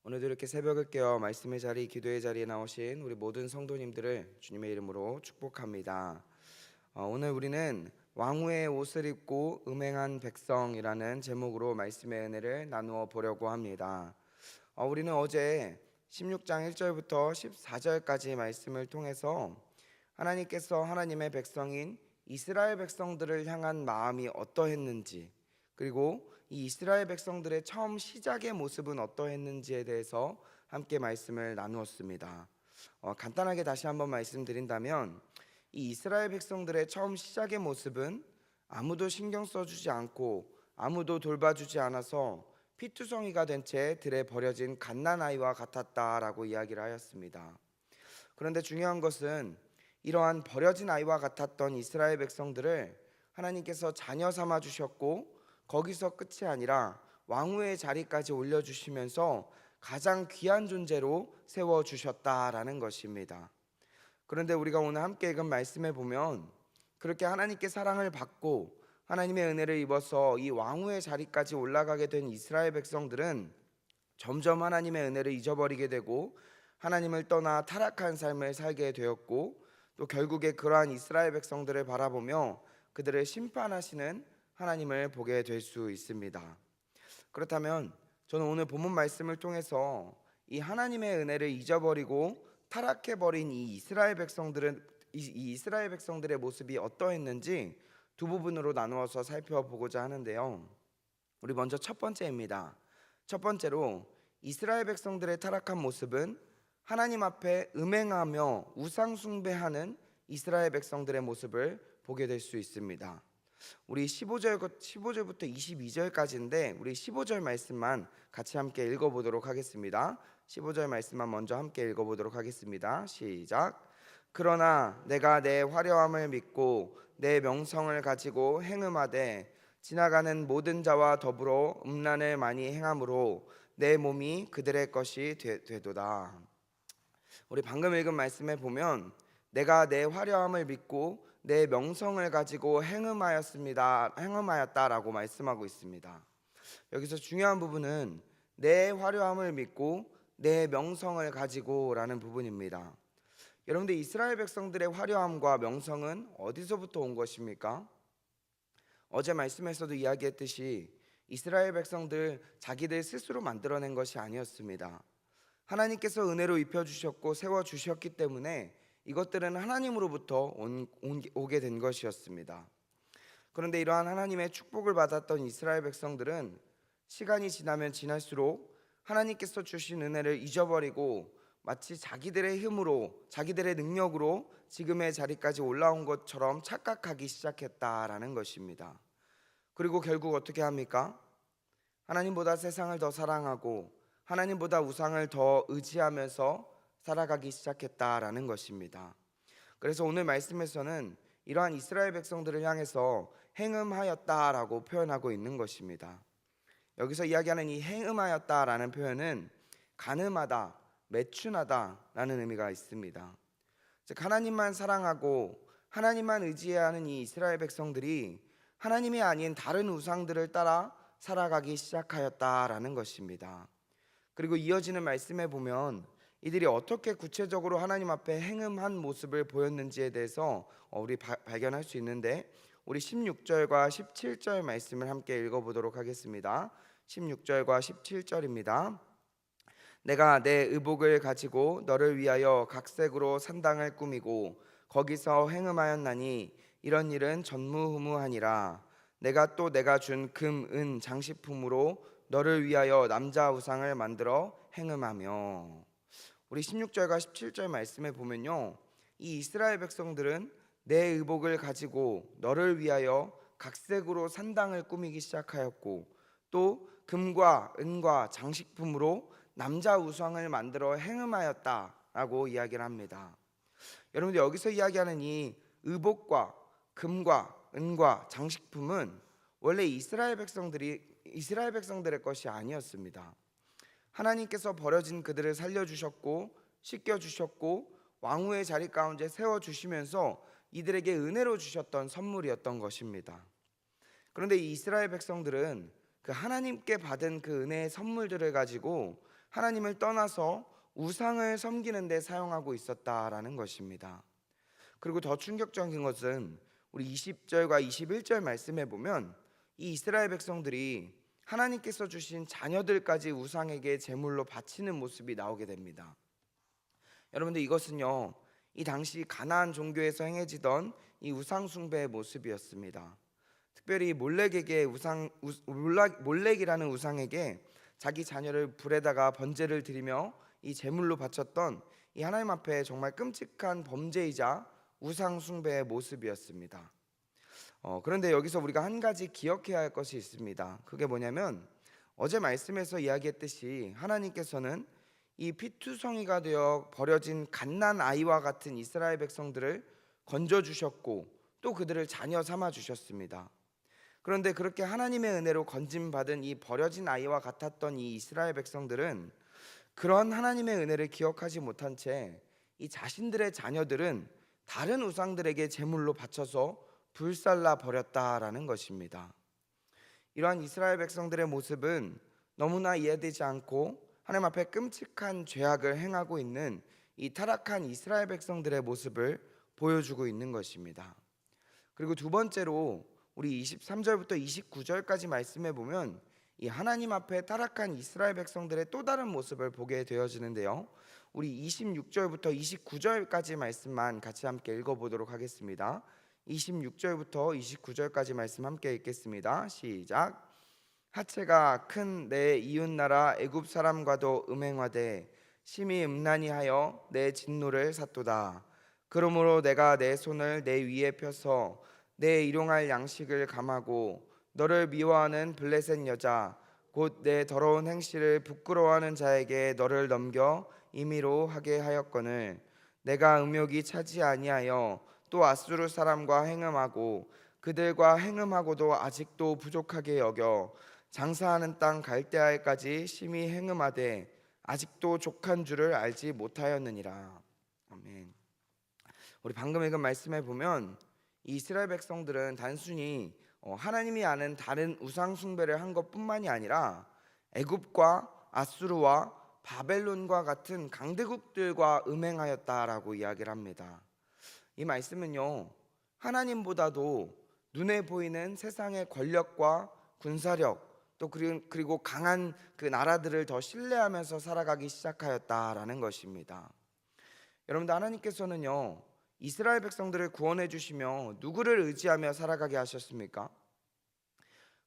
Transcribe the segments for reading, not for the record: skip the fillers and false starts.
오늘도 이렇게 새벽을 깨어 말씀의 자리, 기도의 자리에 나오신 우리 모든 성도님들을 주님의 이름으로 축복합니다. 오늘 우리는 왕후의 옷을 입고 음행한 백성이라는 제목으로 말씀의 은혜를 나누어 보려고 합니다. 우리는 어제 16장 1절부터 14절까지 말씀을 통해서 하나님께서 하나님의 백성인 이스라엘 백성들을 향한 마음이 어떠했는지, 그리고 이 이스라엘 백성들의 처음 시작의 모습은 어떠했는지에 대해서 함께 말씀을 나누었습니다. 간단하게 다시 한번 말씀드린다면, 이 이스라엘 백성들의 처음 시작의 모습은 아무도 신경 써주지 않고 아무도 돌봐주지 않아서 피투성이가 된 채 들에 버려진 갓난아이와 같았다라고 이야기를 하였습니다. 그런데 중요한 것은 이러한 버려진 아이와 같았던 이스라엘 백성들을 하나님께서 자녀 삼아 주셨고, 거기서 끝이 아니라 왕후의 자리까지 올려주시면서 가장 귀한 존재로 세워주셨다라는 것입니다. 그런데 우리가 오늘 함께 읽은 말씀에 보면, 그렇게 하나님께 사랑을 받고 하나님의 은혜를 입어서 이 왕후의 자리까지 올라가게 된 이스라엘 백성들은 점점 하나님의 은혜를 잊어버리게 되고 하나님을 떠나 타락한 삶을 살게 되었고, 또 결국에 그러한 이스라엘 백성들을 바라보며 그들을 심판하시는 하나님을 보게 될 수 있습니다. 그렇다면 저는 오늘 본문 말씀을 통해서 이 하나님의 은혜를 잊어버리고 타락해버린 이 이스라엘 백성들의 모습이 어떠했는지 두 부분으로 나누어서 살펴보고자 하는데요. 우리 먼저 첫 번째입니다. 첫 번째로 이스라엘 백성들의 타락한 모습은 하나님 앞에 음행하며 우상 숭배하는 이스라엘 백성들의 모습을 보게 될 수 있습니다. 우리 15절부터 22절까지인데 우리 15절 말씀만 같이 함께 읽어보도록 하겠습니다. 15절 말씀만 먼저 함께 읽어보도록 하겠습니다. 시작. 그러나 내가 내 화려함을 믿고 내 명성을 가지고 행음하되 지나가는 모든 자와 더불어 음란을 많이 행함으로 내 몸이 그들의 것이 되도다. 우리 방금 읽은 말씀에 보면 내가 내 화려함을 믿고 내 명성을 가지고 행음하였다라고 말씀하고 있습니다. 여기서 중요한 부분은 내 화려함을 믿고 내 명성을 가지고라는 부분입니다. 여러분들, 이스라엘 백성들의 화려함과 명성은 어디서부터 온 것입니까? 어제 말씀에서도 이야기했듯이 이스라엘 백성들 자기들 스스로 만들어낸 것이 아니었습니다. 하나님께서 은혜로 입혀주셨고 세워주셨기 때문에 이것들은 하나님으로부터 오게 된 것이었습니다. 그런데 이러한 하나님의 축복을 받았던 이스라엘 백성들은 시간이 지나면 지날수록 하나님께서 주신 은혜를 잊어버리고 마치 자기들의 힘으로, 자기들의 능력으로 지금의 자리까지 올라온 것처럼 착각하기 시작했다라는 것입니다. 그리고 결국 어떻게 합니까? 하나님보다 세상을 더 사랑하고 하나님보다 우상을 더 의지하면서 살아가기 시작했다라는 것입니다. 그래서 오늘 말씀에서는 이러한 이스라엘 백성들을 향해서 행음하였다라고 표현하고 있는 것입니다. 여기서 이야기하는 이 행음하였다라는 표현은 간음하다, 매춘하다라는 의미가 있습니다. 즉, 하나님만 사랑하고 하나님만 의지해야 하는 이 이스라엘 백성들이 하나님이 아닌 다른 우상들을 따라 살아가기 시작하였다라는 것입니다. 그리고 이어지는 말씀에 보면 이들이 어떻게 구체적으로 하나님 앞에 행음한 모습을 보였는지에 대해서 우리 발견할 수 있는데, 우리 16절과 17절 말씀을 함께 읽어보도록 하겠습니다. 16절과 17절입니다. 내가 내 의복을 가지고 너를 위하여 각색으로 산당을 꾸미고 거기서 행음하였나니 이런 일은 전무후무하니라. 내가 준 금, 은 장식품으로 너를 위하여 남자 우상을 만들어 행음하며. 우리 16절과 17절 말씀에 보면요, 이 이스라엘 백성들은 내 의복을 가지고 너를 위하여 각색으로 산당을 꾸미기 시작하였고, 또 금과 은과 장식품으로 남자 우상을 만들어 행음하였다라고 이야기를 합니다. 여러분들, 여기서 이야기하는 이 의복과 금과 은과 장식품은 원래 이스라엘 백성들의 것이 아니었습니다. 하나님께서 버려진 그들을 살려주셨고 씻겨주셨고 왕후의 자리 가운데 세워주시면서 이들에게 은혜로 주셨던 선물이었던 것입니다. 그런데 이 이스라엘 백성들은 그 하나님께 받은 그 은혜의 선물들을 가지고 하나님을 떠나서 우상을 섬기는 데 사용하고 있었다라는 것입니다. 그리고 더 충격적인 것은 우리 20절과 21절 말씀에 보면 이 이스라엘 백성들이 하나님께서 주신 자녀들까지 우상에게 제물로 바치는 모습이 나오게 됩니다. 여러분들, 이것은요, 이 당시 가나안 종교에서 행해지던 이 우상 숭배의 모습이었습니다. 특별히 몰렉이라는 우상에게 자기 자녀를 불에다가 번제를 드리며 이 제물로 바쳤던 이 하나님 앞에 정말 끔찍한 범죄이자 우상 숭배의 모습이었습니다. 그런데 여기서 우리가 한 가지 기억해야 할 것이 있습니다. 그게 뭐냐면 어제 말씀에서 이야기했듯이 하나님께서는 이 피투성이가 되어 버려진 갓난 아이와 같은 이스라엘 백성들을 건져 주셨고 또 그들을 자녀 삼아 주셨습니다. 그런데 그렇게 하나님의 은혜로 건짐받은 이 버려진 아이와 같았던 이 이스라엘 백성들은 그런 하나님의 은혜를 기억하지 못한 채 이 자신들의 자녀들은 다른 우상들에게 제물로 바쳐서 불살라 버렸다라는 것입니다. 이러한 이스라엘 백성들의 모습은 너무나 이해되지 않고 하나님 앞에 끔찍한 죄악을 행하고 있는 이 타락한 이스라엘 백성들의 모습을 보여주고 있는 것입니다. 그리고 두 번째로 우리 23절부터 29절까지 말씀해 보면 이 하나님 앞에 타락한 이스라엘 백성들의 또 다른 모습을 보게 되어지는데요. 우리 26절부터 29절까지 말씀만 같이 함께 읽어보도록 하겠습니다. 26절부터 29절까지 말씀 함께 읽겠습니다. 시작. 하체가 큰 내 이웃나라 애굽 사람과도 음행하되 심히 음란히하여 내 진노를 샀도다. 그러므로 내가 내 손을 내 위에 펴서 내 일용할 양식을 감하고 너를 미워하는 블레셋 여자 곧 내 더러운 행실을 부끄러워하는 자에게 너를 넘겨 임의로 하게 하였거늘 내가 음욕이 차지 아니하여 또 아수르 사람과 행음하고 그들과 행음하고도 아직도 부족하게 여겨 장사하는 땅 갈대아에까지 심히 행음하되 아직도 족한 줄을 알지 못하였느니라. 아멘. 우리 방금 읽은 말씀에 보면 이 이스라엘 백성들은 단순히 하나님이 아는 다른 우상 숭배를 한 것뿐만이 아니라 애굽과 아수르와 바벨론과 같은 강대국들과 음행하였다라고 이야기를 합니다. 이 말씀은요, 하나님보다도 눈에 보이는 세상의 권력과 군사력 또 그리고 강한 그 나라들을 더 신뢰하면서 살아가기 시작하였다라는 것입니다. 여러분들, 하나님께서는요, 이스라엘 백성들을 구원해 주시며 누구를 의지하며 살아가게 하셨습니까?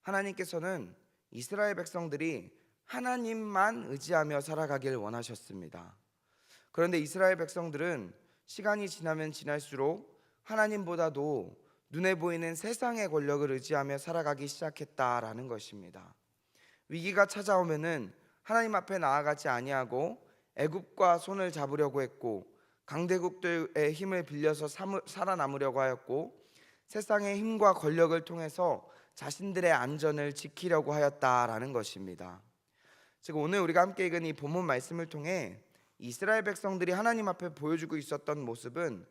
하나님께서는 이스라엘 백성들이 하나님만 의지하며 살아가길 원하셨습니다. 그런데 이스라엘 백성들은 시간이 지나면 지날수록 하나님보다도 눈에 보이는 세상의 권력을 의지하며 살아가기 시작했다라는 것입니다. 위기가 찾아오면은 하나님 앞에 나아가지 아니하고 애굽과 손을 잡으려고 했고 강대국들의 힘을 빌려서 살아남으려고 하였고 세상의 힘과 권력을 통해서 자신들의 안전을 지키려고 하였다라는 것입니다. 즉 오늘 우리가 함께 읽은 이 본문 말씀을 통해 이스라엘 백성들이 하나님 앞에 보여주고 있었던 모습은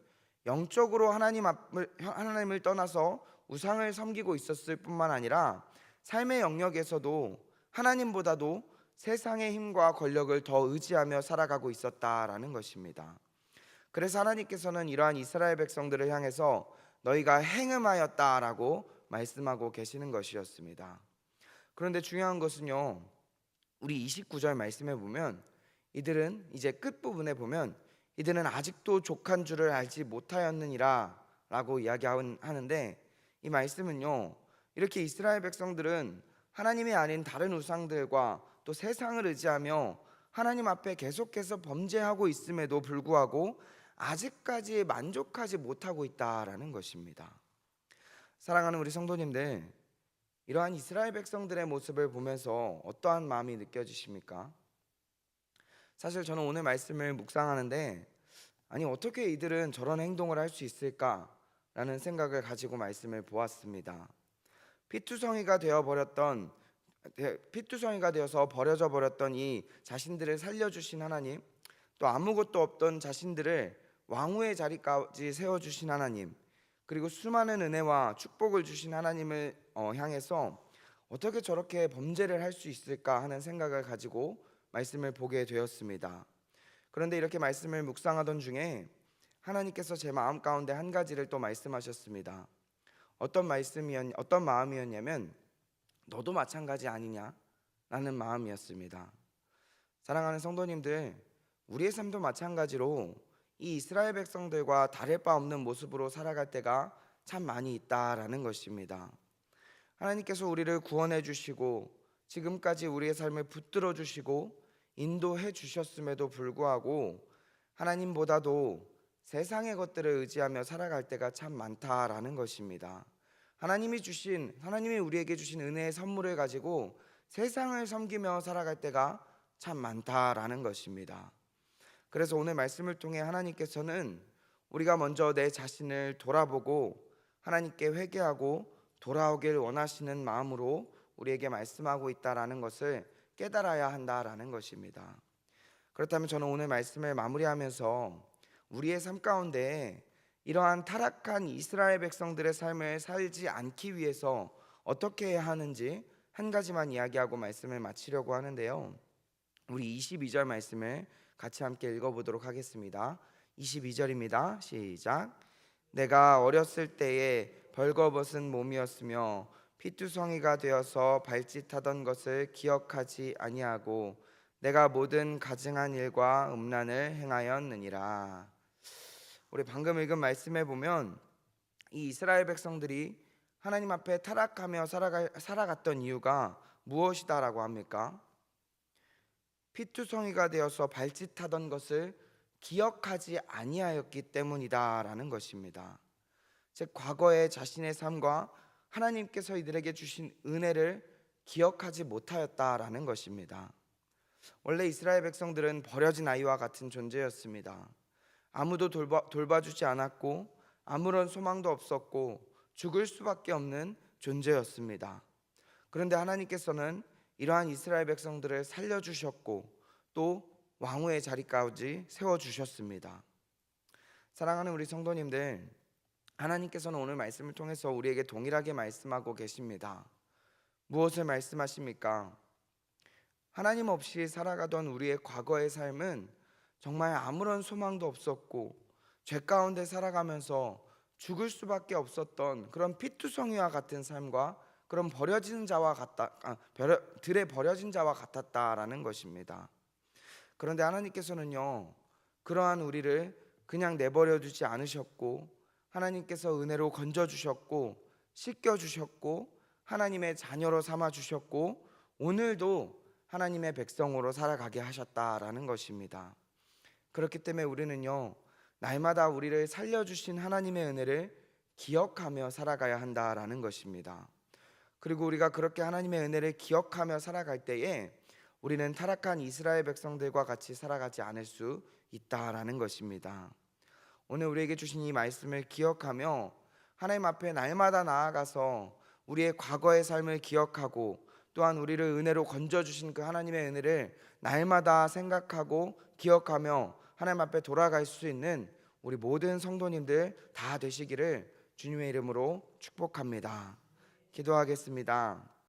영적으로 하나님을 떠나서 우상을 섬기고 있었을 뿐만 아니라 삶의 영역에서도 하나님보다도 세상의 힘과 권력을 더 의지하며 살아가고 있었다라는 것입니다. 그래서 하나님께서는 이러한 이스라엘 백성들을 향해서 너희가 행음하였다라고 말씀하고 계시는 것이었습니다. 그런데 중요한 것은요, 우리 29절 말씀에 보면 이들은 이제 끝부분에 보면 이들은 아직도 족한 줄을 알지 못하였느니라 라고 이야기하는데 이 말씀은요, 이렇게 이스라엘 백성들은 하나님이 아닌 다른 우상들과 또 세상을 의지하며 하나님 앞에 계속해서 범죄하고 있음에도 불구하고 아직까지 만족하지 못하고 있다라는 것입니다. 사랑하는 우리 성도님들, 이러한 이스라엘 백성들의 모습을 보면서 어떠한 마음이 느껴지십니까? 사실 저는 오늘 말씀을 묵상하는데 아니 어떻게 이들은 저런 행동을 할 수 있을까라는 생각을 가지고 말씀을 보았습니다. 피투성이가 되어서 버려져 버렸던 이 자신들을 살려주신 하나님, 또 아무것도 없던 자신들을 왕후의 자리까지 세워주신 하나님, 그리고 수많은 은혜와 축복을 주신 하나님을 향해서 어떻게 저렇게 범죄를 할 수 있을까 하는 생각을 가지고 말씀을 보게 되었습니다. 그런데 이렇게 말씀을 묵상하던 중에 하나님께서 제 마음 가운데 한 가지를 또 말씀하셨습니다. 어떤 마음이었냐면 너도 마찬가지 아니냐? 라는 마음이었습니다. 사랑하는 성도님들, 우리의 삶도 마찬가지로 이 이스라엘 백성들과 다를 바 없는 모습으로 살아갈 때가 참 많이 있다라는 것입니다. 하나님께서 우리를 구원해 주시고 지금까지 우리의 삶을 붙들어 주시고 인도해 주셨음에도 불구하고 하나님보다도 세상의 것들을 의지하며 살아갈 때가 참 많다라는 것입니다. 하나님이 우리에게 주신 은혜의 선물을 가지고 세상을 섬기며 살아갈 때가 참 많다라는 것입니다. 그래서 오늘 말씀을 통해 하나님께서는 우리가 먼저 내 자신을 돌아보고 하나님께 회개하고 돌아오길 원하시는 마음으로 우리에게 말씀하고 있다라는 것을 깨달아야 한다라는 것입니다. 그렇다면 저는 오늘 말씀을 마무리하면서 우리의 삶 가운데 이러한 타락한 이스라엘 백성들의 삶을 살지 않기 위해서 어떻게 해야 하는지 한 가지만 이야기하고 말씀을 마치려고 하는데요. 우리 22절 말씀을 같이 함께 읽어보도록 하겠습니다. 22절입니다. 시작. 내가 어렸을 때에 벌거벗은 몸이었으며 피투성이가 되어서 발짓하던 것을 기억하지 아니하고 내가 모든 가증한 일과 음란을 행하였느니라. 우리 방금 읽은 말씀에 보면 이 이스라엘 백성들이 하나님 앞에 타락하며 살아갔던 이유가 무엇이다라고 합니까? 피투성이가 되어서 발짓하던 것을 기억하지 아니하였기 때문이다라는 것입니다. 즉 과거의 자신의 삶과 하나님께서 이들에게 주신 은혜를 기억하지 못하였다라는 것입니다. 원래 이스라엘 백성들은 버려진 아이와 같은 존재였습니다. 아무도 돌봐주지 않았고 아무런 소망도 없었고 죽을 수밖에 없는 존재였습니다. 그런데 하나님께서는 이러한 이스라엘 백성들을 살려주셨고 또 왕후의 자리까지 세워주셨습니다. 사랑하는 우리 성도님들, 하나님께서는 오늘 말씀을 통해서 우리에게 동일하게 말씀하고 계십니다. 무엇을 말씀하십니까? 하나님 없이 살아가던 우리의 과거의 삶은 정말 아무런 소망도 없었고 죄 가운데 살아가면서 죽을 수밖에 없었던 그런 피투성이와 같은 삶과 그런 들에 버려진 자와 같았다라는 것입니다. 그런데 하나님께서는요, 그러한 우리를 그냥 내버려 두지 않으셨고 하나님께서 은혜로 건져주셨고 씻겨주셨고 하나님의 자녀로 삼아주셨고 오늘도 하나님의 백성으로 살아가게 하셨다라는 것입니다. 그렇기 때문에 우리는요, 날마다 우리를 살려주신 하나님의 은혜를 기억하며 살아가야 한다라는 것입니다. 그리고 우리가 그렇게 하나님의 은혜를 기억하며 살아갈 때에 우리는 타락한 이스라엘 백성들과 같이 살아가지 않을 수 있다라는 것입니다. 오늘 우리에게 주신 이 말씀을 기억하며 하나님 앞에 날마다 나아가서 우리의 과거의 삶을 기억하고 또한 우리를 은혜로 건져주신 그 하나님의 은혜를 날마다 생각하고 기억하며 하나님 앞에 돌아갈 수 있는 우리 모든 성도님들 다 되시기를 주님의 이름으로 축복합니다. 기도하겠습니다.